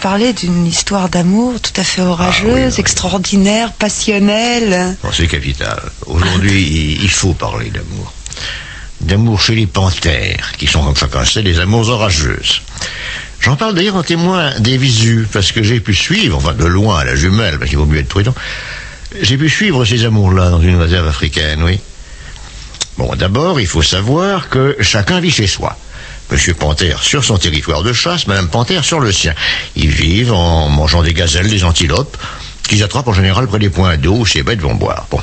parler d'une histoire d'amour tout à fait orageuse, extraordinaire, passionnelle. Bon, c'est capital. Aujourd'hui, il faut parler d'amour. D'amour chez les panthères, qui sont, comme chacun sait, des amours orageuses. J'en parle d'ailleurs en témoin des visus, parce que j'ai pu suivre, enfin de loin à la jumelle, parce qu'il vaut mieux être prudent, j'ai pu suivre ces amours-là dans une réserve africaine, oui. Bon, d'abord, il faut savoir que chacun vit chez soi. Monsieur Panthère sur son territoire de chasse, Madame Panthère sur le sien. Ils vivent en mangeant des gazelles, des antilopes, qu'ils attrapent en général près des points d'eau où ces bêtes vont boire. Bon.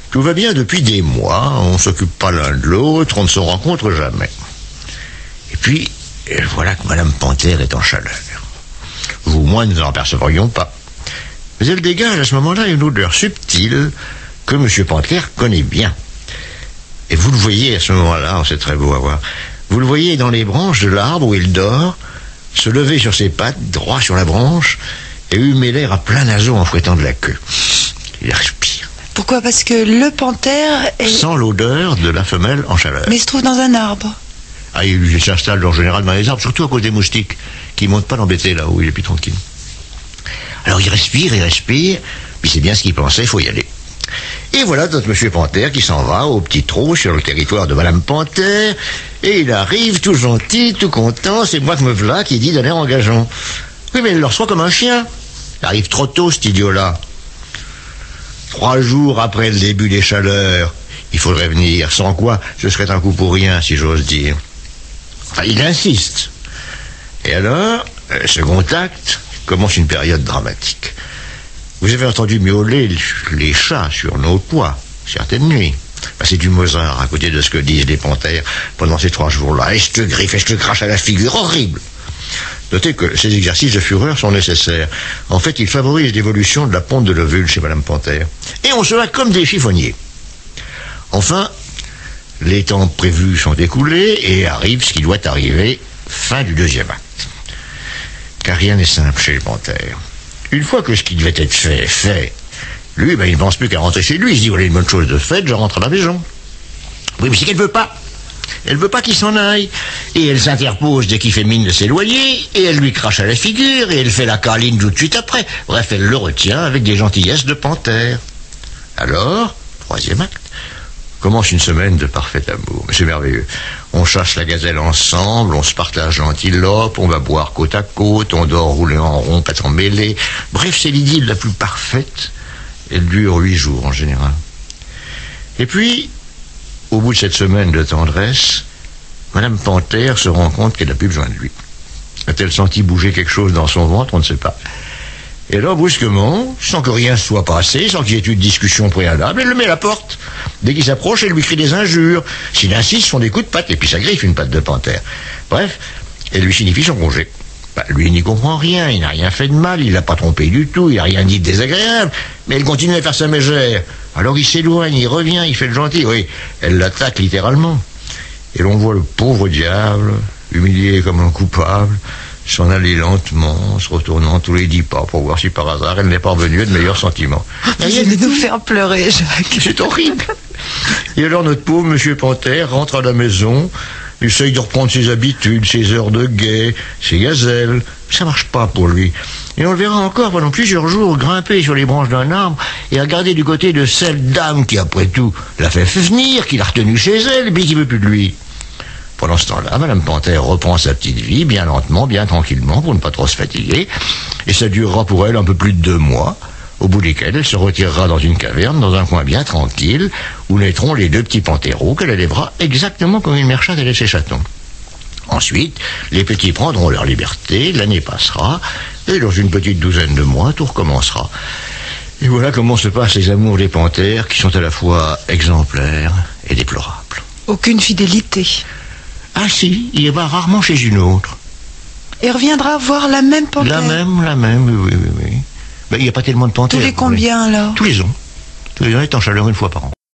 Tout va bien depuis des mois, on ne s'occupe pas l'un de l'autre, on ne se rencontre jamais. Et puis, voilà que Madame Panthère est en chaleur. Vous, moi, nous n'en percevrions pas. Mais elle dégage à ce moment-là une odeur subtile que Monsieur Panthère connaît bien. Et vous le voyez à ce moment-là, c'est très beau à voir, vous le voyez dans les branches de l'arbre où il dort, se lever sur ses pattes, droit sur la branche, et humer l'air à plein naseau en fouettant de la queue. Il respire. Pourquoi? Parce que le panthère sent l'odeur de la femelle en chaleur. Mais il se trouve dans un arbre. Ah, il s'installe en général dans les arbres, surtout à cause des moustiques, qui ne montent pas l'embêter là où il est plus tranquille. Alors il respire, puis c'est bien ce qu'il pensait, il faut y aller. Et voilà notre monsieur Panthère qui s'en va au petit trot sur le territoire de Madame Panthère, et il arrive tout gentil, tout content, c'est moi que me v'là qui dit d'un air engageant. Oui, mais il le reçoit comme un chien. Il arrive trop tôt, cet idiot-là. 3 jours après le début des chaleurs, il faudrait venir, sans quoi ce serait un coup pour rien, si j'ose dire. Enfin, il insiste. Et alors, second acte, commence une période dramatique. Vous avez entendu miauler les chats sur nos toits, certaines nuits. Ben, c'est du Mozart à côté de ce que disent les panthères pendant ces 3 jours-là. Et je te griffe, et je te crache à la figure, horrible. Notez que ces exercices de fureur sont nécessaires. En fait, ils favorisent l'évolution de la ponte de l'ovule chez Madame Panthère. Et on se bat comme des chiffonniers. Enfin, les temps prévus sont écoulés et arrive ce qui doit arriver, fin du 2e acte. Car rien n'est simple chez les panthères. Une fois que ce qui devait être fait est fait, lui, il ne pense plus qu'à rentrer chez lui. Il se dit, voilà une bonne chose de faite, je rentre à la maison. Oui, mais c'est qu'elle veut pas. Elle veut pas qu'il s'en aille. Et elle s'interpose dès qu'il fait mine de s'éloigner, et elle lui crache à la figure, et elle fait la câline tout de suite après. Bref, elle le retient avec des gentillesses de panthère. Alors, 3e acte, commence une semaine de parfait amour. Mais c'est merveilleux. On chasse la gazelle ensemble, on se partage l'antilope, on va boire côte à côte, on dort rouler en rond, pas en mêlée. Bref, c'est l'idylle la plus parfaite. Elle dure 8 jours en général. Et puis, au bout de cette semaine de tendresse, Madame Panthère se rend compte qu'elle n'a plus besoin de lui. A-t-elle senti bouger quelque chose dans son ventre? On ne sait pas. Et là, brusquement, sans que rien soit passé, sans qu'il y ait eu de discussion préalable, elle le met à la porte. Dès qu'il s'approche, elle lui crie des injures. S'il insiste, ce sont des coups de patte, et puis ça griffe une patte de panthère. Bref, elle lui signifie son congé. Lui, il n'y comprend rien, il n'a rien fait de mal, il l'a pas trompé du tout, il n'a rien dit de désagréable, mais elle continue à faire sa mégère. Alors il s'éloigne, il revient, il fait le gentil, oui, elle l'attaque littéralement. Et l'on voit le pauvre diable, humilié comme un coupable, s'en aller lentement, se retournant tous les 10 pas pour voir si par hasard elle n'est pas revenue de meilleurs sentiments. Vous allez nous faire pleurer, Jacques. C'est horrible. Et alors notre pauvre monsieur Panthère rentre à la maison, essaye de reprendre ses habitudes, ses heures de guet, ses gazelles. Ça marche pas pour lui. Et on le verra encore pendant plusieurs jours grimper sur les branches d'un arbre et regarder du côté de cette dame qui, après tout, l'a fait venir, qui l'a retenu chez elle, et puis qui veut plus de lui. Pendant ce temps-là, Madame Panthère reprend sa petite vie, bien lentement, bien tranquillement, pour ne pas trop se fatiguer, et ça durera pour elle un peu plus de 2 mois, au bout desquels elle se retirera dans une caverne, dans un coin bien tranquille, où naîtront les 2 petits panthéros qu'elle élèvera exactement comme une mère chatte élève ses chatons. Ensuite, les petits prendront leur liberté, l'année passera, et dans une petite douzaine de mois, tout recommencera. Et voilà comment se passent les amours des panthères, qui sont à la fois exemplaires et déplorables. Aucune fidélité. Ah si, il y va rarement chez une autre. Et reviendra voir la même panthère. La même, oui. Ben, il n'y a pas tellement de panthères. Tous les combien, alors? Tous les ans. Tous les ans, elle est en chaleur 1 fois par an.